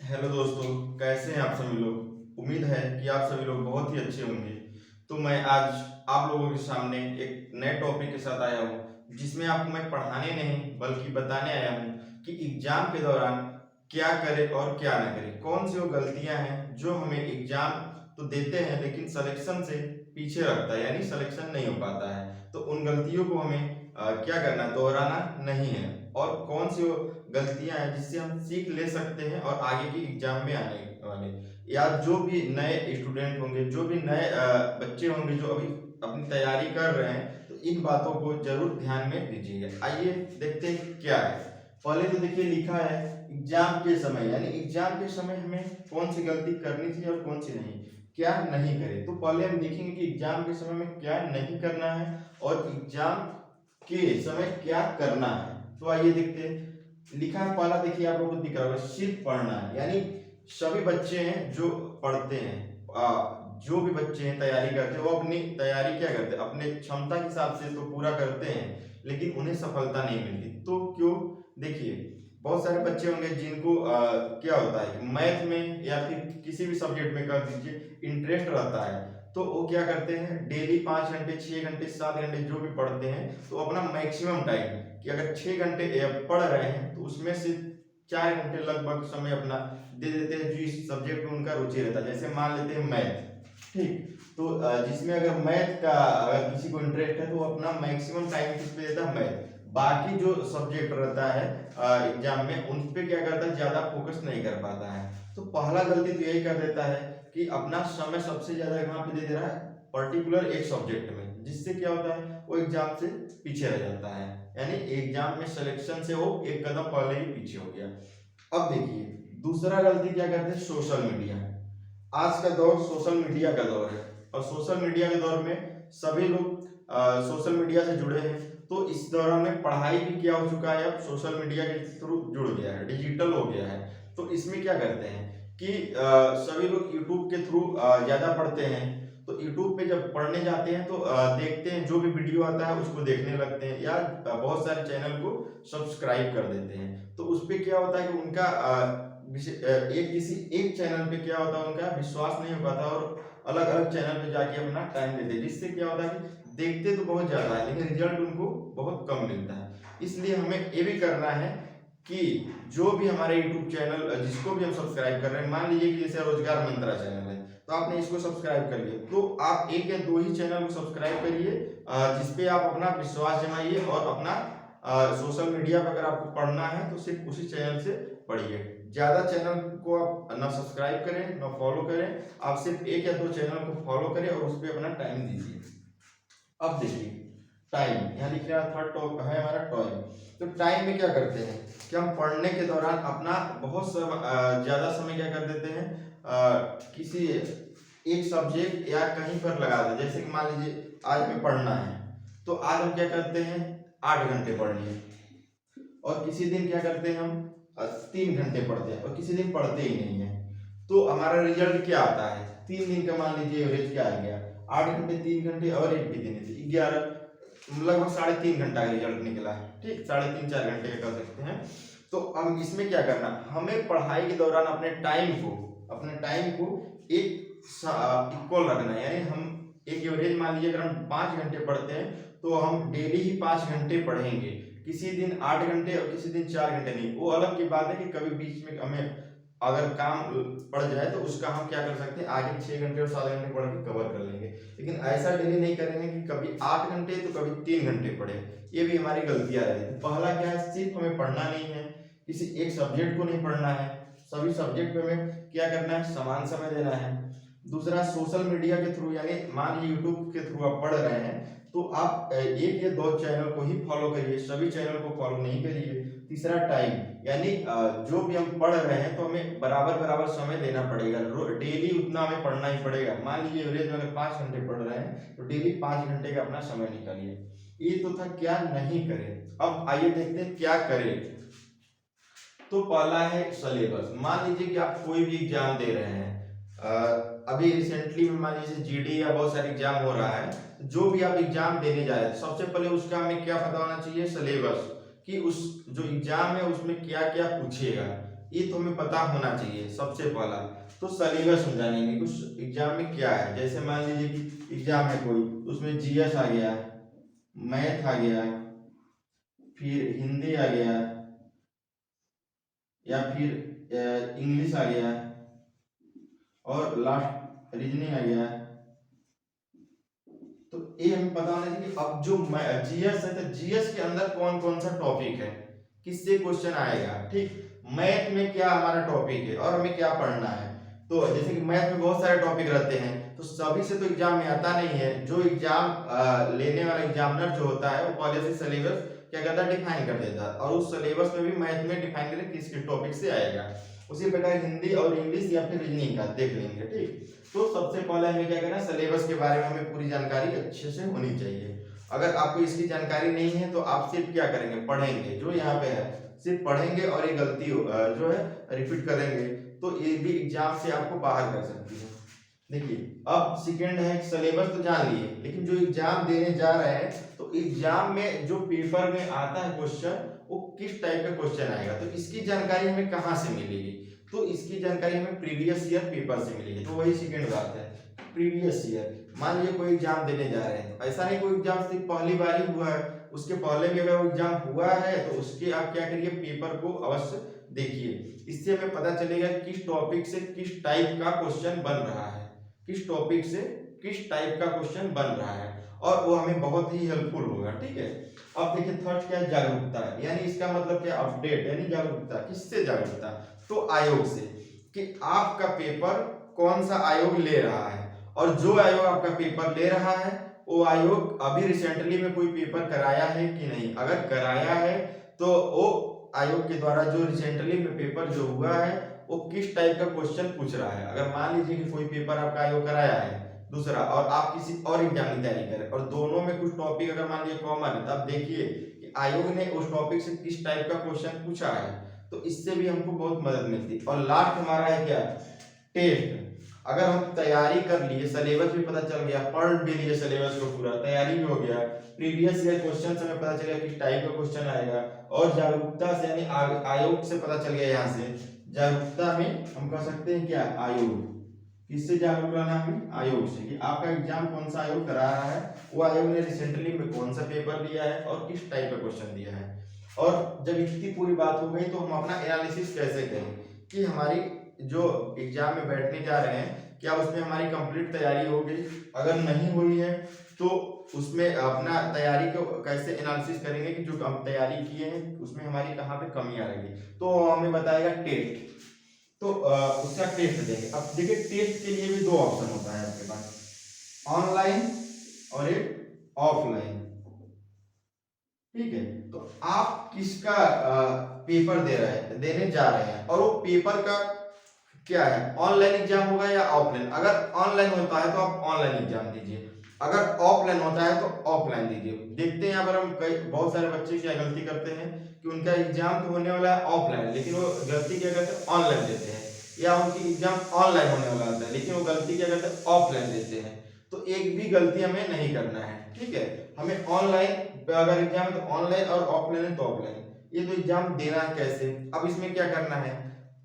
Hello दोस्तों, कैसे हैं आप सभी लोग। उम्मीद है कि आप सभी लोग बहुत ही अच्छे होंगे। तो मैं आज आप लोगों के सामने एक नए टॉपिक के साथ आया हूँ, जिसमें आपको मैं पढ़ाने नहीं बल्कि बताने आया हूँ कि एग्जाम के दौरान क्या करें और क्या ना करें। कौन सी वो गलतियां हैं जो हमें एग्जाम तो देते हैं लेकिन सिलेक्शन से पीछे रखता है, यानी सिलेक्शन नहीं हो पाता है। तो उन गलतियों को हमें क्या करना, दोहराना नहीं है। और कौन सी वो गलतियां हैं जिससे हम सीख ले सकते हैं और आगे की एग्जाम में आने वाले या जो भी नए स्टूडेंट होंगे, जो भी नए बच्चे होंगे जो अभी अपनी तैयारी कर रहे हैं, तो इन बातों को जरूर ध्यान में दीजिएगा। आइए देखते हैं क्या है। पहले तो देखिए, लिखा है एग्जाम के समय, यानी एग्जाम के समय हमें कौन सी गलती करनी थी और कौन सी नहीं, क्या नहीं करें। तो पहले हम देखेंगे कि एग्जाम के समय में क्या नहीं करना है और एग्जाम के समय क्या करना है। तो आइए देखते हैं। लिखा है पहला, देखिए आप लोगों को दिख रहा होगा, सिर्फ पढ़ना है। यानी सभी बच्चे हैं जो पढ़ते हैं, जो भी बच्चे हैं तैयारी करते हैं, वो अपनी तैयारी क्या करते हैं, अपने क्षमता के हिसाब से तो पूरा करते हैं, लेकिन उन्हें सफलता नहीं मिलती। तो क्यों? देखिए, बहुत सारे बच्चे होंगे जिनको क्या होता है कि मैथ में या फिर किसी भी सब्जेक्ट में कर दीजिए इंटरेस्ट रहता है, तो वो क्या करते हैं, डेली 5 घंटे 6 घंटे 7 घंटे जो भी पढ़ते हैं, तो अपना मैक्सिमम टाइम कि अगर 6 घंटे पढ़ रहे हैं तो उसमें से 4 घंटे लगभग समय अपना दे देते हैं जो इस सब्जेक्ट में उनका रुचि रहता है। जैसे मान लेते हैं मैथ, ठीक। तो जिसमें अगर मैथ का अगर किसी को इंटरेस्ट है तो वो अपना मैक्सिमम टाइम किस पे देता है, मैथ। बाकी जो सब्जेक्ट रहता है एग्जाम में, उन पे क्या करता है, ज्यादा फोकस नहीं कर पाता है। तो पहला गलती तो यही कर देता है कि अपना समय सबसे ज्यादा वहां पे दे दे रहा है पर्टिकुलर एक सब्जेक्ट में, जिससे क्या होता है, वो एग्जाम से पीछे रह जाता है। यानी एग्जाम में सिलेक्शन से वो एक कदम पहले ही पीछे हो गया। अब देखिए, दूसरा गलती क्या करते हैं, सोशल मीडिया। आज का दौर सोशल मीडिया का दौर है, और सोशल मीडिया के दौर में सभी लोग सोशल मीडिया से जुड़े हैं। तो इस दौरान में पढ़ाई भी क्या हो चुका है, अब सोशल मीडिया के थ्रू जुड़ गया है, डिजिटल हो गया है। तो इसमें क्या करते हैं कि सभी लोग यूट्यूब के थ्रू ज्यादा पढ़ते हैं। तो यूट्यूब पे जब पढ़ने जाते हैं तो देखते हैं जो भी वीडियो आता है उसको देखने लगते हैं, या बहुत सारे चैनल को सब्सक्राइब कर देते हैं। तो उस पे क्या होता है कि उनका एक किसी एक चैनल पे क्या होता है, उनका विश्वास नहीं हो पाता और अलग अलग चैनल पे जाके अपना टाइम देते हैं, जिससे क्या होता है कि देखते तो बहुत ज्यादा है लेकिन रिजल्ट उनको बहुत कम मिलता है। इसलिए हमें ये भी करना है कि जो भी हमारे YouTube चैनल जिसको भी हम सब्सक्राइब कर रहे हैं, मान लीजिए कि जैसे रोजगार मंत्रा चैनल है, तो आपने इसको सब्सक्राइब कर लिया, तो आप एक या दो ही चैनल को सब्सक्राइब करिए जिसपे आप अपना विश्वास जमाइए, और अपना सोशल मीडिया पर अगर आपको पढ़ना है तो सिर्फ उसी चैनल से पढ़िए। ज्यादा चैनल को आप ना सब्सक्राइब करें ना फॉलो करें, आप सिर्फ एक या दो चैनल को फॉलो करें और उस पर अपना टाइम दीजिए। अब देखिए, टाइम यहाँ लिख रहा थर्ड टॉप है हमारा टाइम। तो टाइम में क्या करते हैं कि हम पढ़ने के दौरान अपना बहुत ज्यादा समय क्या कर देते हैं, किसी एक सब्जेक्ट या कहीं पर लगा देते। जैसे कि मान लीजिए आज हमें पढ़ना है, तो आज हम क्या करते हैं, 8 घंटे पढ़ लिए। और किसी दिन क्या करते हैं, हम 3 घंटे पढ़ते हैं, और किसी दिन पढ़ते ही नहीं है। तो हमारा रिजल्ट क्या आता है, 3 दिन का मान लीजिए एवरेज क्या आ गया, 8 घंटे 3 घंटे और एक भी दिन 11, लगभग 3.5 घंटा का रिजल्ट निकला है। ठीक, 3.5 4 घंटे का कर सकते हैं। तो हम इसमें क्या करना, हमें पढ़ाई के दौरान अपने टाइम को एक इक्वल रखना है। यानी हम एक एवरेज मान लीजिए अगर हम 5 घंटे पढ़ते हैं, तो हम डेली ही 5 घंटे पढ़ेंगे। किसी दिन 8 घंटे और किसी दिन 4 घंटे नहीं। वो अलग की बात है कि कभी बीच में हमें अगर काम पड़ जाए तो उसका हम क्या कर सकते हैं, आगे 6 घंटे और 7 घंटे पढ़ के कवर कर लेंगे। लेकिन ऐसा डेली नहीं करेंगे कि कभी 8 घंटे तो कभी 3 घंटे पढ़े। ये भी हमारी गलतियां रही। पहला क्या है, सिर्फ हमें पढ़ना नहीं है, किसी एक सब्जेक्ट को नहीं पढ़ना है, सभी सब्जेक्ट पे हमें क्या करना है, समान समय देना है। दूसरा, सोशल मीडिया के थ्रू, यानी मान लीजिए यूट्यूब के थ्रू आप पढ़ रहे हैं, तो आप एक या दो चैनल को ही फॉलो करिए, सभी चैनल को फॉलो नहीं करिए। तीसरा, टाइम, यानी जो भी हम पढ़ रहे हैं तो हमें बराबर बराबर समय देना पड़ेगा। डेली उतना हमें पढ़ना ही पड़ेगा। मान लीजिए एवरेज में अगर 5 घंटे पढ़ रहे हैं तो डेली 5 घंटे का अपना समय निकालिए। ये तो था क्या नहीं करें। अब आइए देखते हैं क्या करें। तो पहला है सिलेबस। मान लीजिए कि आप कोई भी एग्जाम दे रहे हैं, अभी रिसेंटली में मान लीजिए जीडी या बहुत सारे एग्जाम हो रहा है, जो भी आप एग्जाम देने जा रहे हैं, सबसे पहले उसका हमें क्या पता होना चाहिए, सिलेबस, कि उस जो एग्जाम है उसमें क्या क्या पूछेगा। ये तो हमें पता होना चाहिए सबसे पहला। तो सिलेबस हम जानेंगे कुछ एग्जाम में क्या है। जैसे मान लीजिए कि एग्जाम है कोई, तो उसमें जीएस आ गया, मैथ आ गया, फिर हिंदी आ गया, या फिर इंग्लिश आ गया, और लास्ट रीजनिंग आ गया। तो ये हमें पता होना चाहिए कि अब जो जीएस है, तो जीएस के अंदर कौन कौन सा टॉपिक है, किससे क्वेश्चन आएगा। ठीक, मैथ में क्या हमारा टॉपिक है और हमें क्या पढ़ना है। तो जैसे कि मैथ में बहुत सारे टॉपिक रहते हैं, तो सभी से तो एग्जाम में आता नहीं है। जो एग्जाम लेने वाला एग्जामिनर जो होता है, वो पहले से सिलेबस क्या करता है, डिफाइन कर देता है, और उस सिलेबस में भी मैथ में डिफाइन करें किस किस टॉपिक से आएगा। उसी प्रकार हिंदी और इंग्लिश या फिर रीजनिंग का देख लेंगे। ठीक, तो सबसे पहले हमें क्या करना है, सिलेबस के बारे में हमें पूरी जानकारी अच्छे से होनी चाहिए। अगर आपको इसकी जानकारी नहीं है तो आप सिर्फ क्या करेंगे, पढ़ेंगे, जो यहाँ पे है सिर्फ पढ़ेंगे और ये गलती जो है रिपीट करेंगे, तो ये भी एग्जाम से आपको बाहर कर सकती है। देखिए, अब सेकंड है, सिलेबस तो जान लिए, लेकिन जो एग्जाम देने जा रहे हैं, तो एग्जाम में जो पेपर में आता है क्वेश्चन, वो किस टाइप का क्वेश्चन आएगा, तो इसकी जानकारी हमें कहाँ से मिलेगी। तो इसकी जानकारी हमें प्रीवियस ईयर पेपर से मिलेगी। तो वही सेकंड बात है, प्रीवियस ईयर। मान लीजिए कोई एग्जाम देने जा रहे हैं, तो ऐसा नहीं कोई एग्जाम सिर्फ पहली बार ही हुआ है, उसके पहले भी अगर वो एग्जाम हुआ है, तो उसके आप क्या करिए, पेपर को अवश्य देखिए। इससे हमें पता चलेगा किस टॉपिक से किस टाइप का क्वेश्चन बन रहा है, किस टॉपिक से किस टाइप का क्वेश्चन बन रहा है, और वो हमें बहुत ही हेल्पफुल होगा। ठीक है, अब देखिए थर्ड क्या है, जागरूकता, यानी इसका मतलब क्या, अपडेट, यानी जागरूकता। किससे जागरूकता, तो आयोग से, कि आपका पेपर कौन सा आयोग ले रहा है, और जो आयोग आपका पेपर ले रहा है, वो आयोग अभी रिसेंटली में कोई पेपर कराया है कि नहीं। अगर कराया है तो वो आयोग के द्वारा जो रिसेंटली में पेपर जो हुआ है, वो किस टाइप का क्वेश्चन पूछ रहा है। अगर मान लीजिए कि कोई पेपर आपका आयोग कराया है दूसरा, और आप किसी और एग्जाम की तैयारी करें, और दोनों में कुछ टॉपिक अगर मान लीजिए कॉमन है, तब देखिए कि आयोग ने उस टॉपिक से किस टाइप का क्वेश्चन पूछा है, तो इससे भी हमको बहुत मदद मिलती है। और लास्ट हमारा है क्या, टेस्ट। अगर हम तैयारी कर लिए, सिलेबस भी पता चल गया, पढ़ भी लिए सिलेबस को पूरा, तैयारी भी हो गया, प्रीवियस ईयर क्वेश्चन हमें पता चल गया किस टाइप का क्वेश्चन आएगा, और जागरूकता से यानी आयोग से पता चल गया, यहाँ से जागरूकता में हम कह सकते हैं क्या, आयोग। किससे जागरूक रहना हमें, आयोग से, कि आपका एग्जाम कौन सा आयोग करा रहा है, वो आयोग ने रिसेंटली में कौन सा पेपर लिया है और किस टाइप का क्वेश्चन दिया है। और जब इतनी पूरी बात हो गई, तो हम अपना एनालिसिस कैसे करें, कि हमारी जो एग्जाम में बैठने जा रहे हैं, क्या उसमें हमारी कंप्लीट तैयारी हो गई। अगर नहीं हुई है, तो उसमें अपना तैयारी को कैसे एनालिसिस करेंगे, कि जो हम तैयारी किए हैं उसमें हमारी कहाँ पे कमी आ रही, तो हमें बताएगा टेस्ट। तो उसका टेस्ट देंगे। अब देखिए, टेस्ट के लिए भी दो ऑप्शन होता है आपके पास, ऑनलाइन और एक ऑफलाइन। ठीक है, तो आप किसका पेपर देने जा रहे हैं, और वो पेपर का क्या है, ऑनलाइन एग्जाम होगा या ऑफलाइन। अगर ऑनलाइन होता है तो आप ऑनलाइन एग्जाम दीजिए, अगर ऑफलाइन होता है तो ऑफलाइन दीजिए। देखते हैं यहाँ पर हम बहुत सारे बच्चे क्या गलती करते हैं, कि उनका एग्जाम तो होने वाला है ऑफलाइन, लेकिन वो गलती क्या करते हैं, ऑनलाइन देते हैं, या उनकी एग्जाम ऑनलाइन होने वाला होता है, लेकिन वो गलती क्या करते हैं, ऑफलाइन देते हैं। तो एक भी गलती हमें नहीं करना है। ठीक है, हमें ऑनलाइन अगर एग्जाम है तो ऑनलाइन, और ऑफलाइन है तो ऑफलाइन। ये तो एग्जाम देना है कैसे, अब इसमें क्या करना है,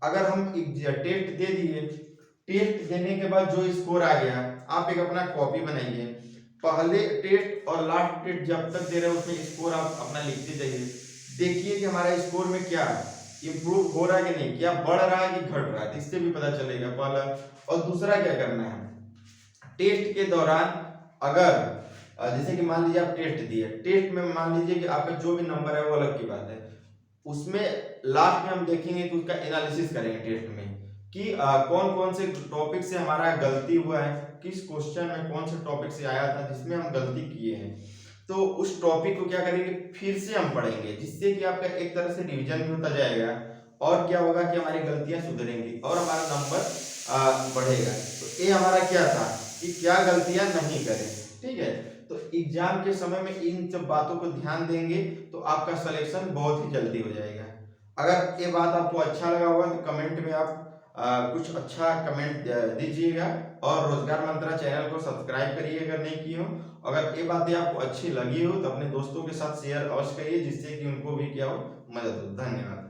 अगर हम टेस्ट दे दिए, टेस्ट देने के बाद जो स्कोर आ गया, आप एक अपना कॉपी बनाइए, पहले टेस्ट और लास्ट टेस्ट जब तक दे रहे हैं उसमें स्कोर आप अपना लिखते जाइए। देखिए कि हमारा स्कोर में क्या इम्प्रूव हो रहा है कि नहीं, क्या बढ़ रहा है कि घट रहा है, इससे भी पता चलेगा पहला। और दूसरा क्या करना है, टेस्ट के दौरान अगर जैसे कि मान लीजिए आप टेस्ट दिए, टेस्ट में मान लीजिए कि आपका जो भी नंबर है वो अलग की बात है, उसमें लास्ट में हम देखेंगे कि उसका एनालिसिस करेंगे टेस्ट में, कि कौन कौन से टॉपिक से हमारा गलती हुआ है, किस क्वेश्चन में कौन से टॉपिक से आया था जिसमें हम गलती किए हैं। तो उस टॉपिक को क्या करेंगे, फिर से हम पढ़ेंगे, जिससे कि आपका एक तरह से रिवीजन भी होता जाएगा, और क्या होगा कि हमारी गलतियां सुधरेंगी और हमारा नंबर बढ़ेगा। तो ये हमारा क्या था, कि क्या गलतियां नहीं करें। ठीक है, तो एग्जाम के समय में इन सब बातों को ध्यान देंगे, तो आपका सिलेक्शन बहुत ही जल्दी हो जाएगा। अगर ये बात आपको अच्छा लगा होगा तो कमेंट में आप कुछ अच्छा कमेंट दीजिएगा, और रोजगार मंत्रा चैनल को सब्सक्राइब करिए अगर नहीं किए हो। अगर ये बातें आपको अच्छी लगी हो तो अपने दोस्तों के साथ शेयर अवश्य करिए, जिससे कि उनको भी क्या हो, मदद हो। धन्यवाद।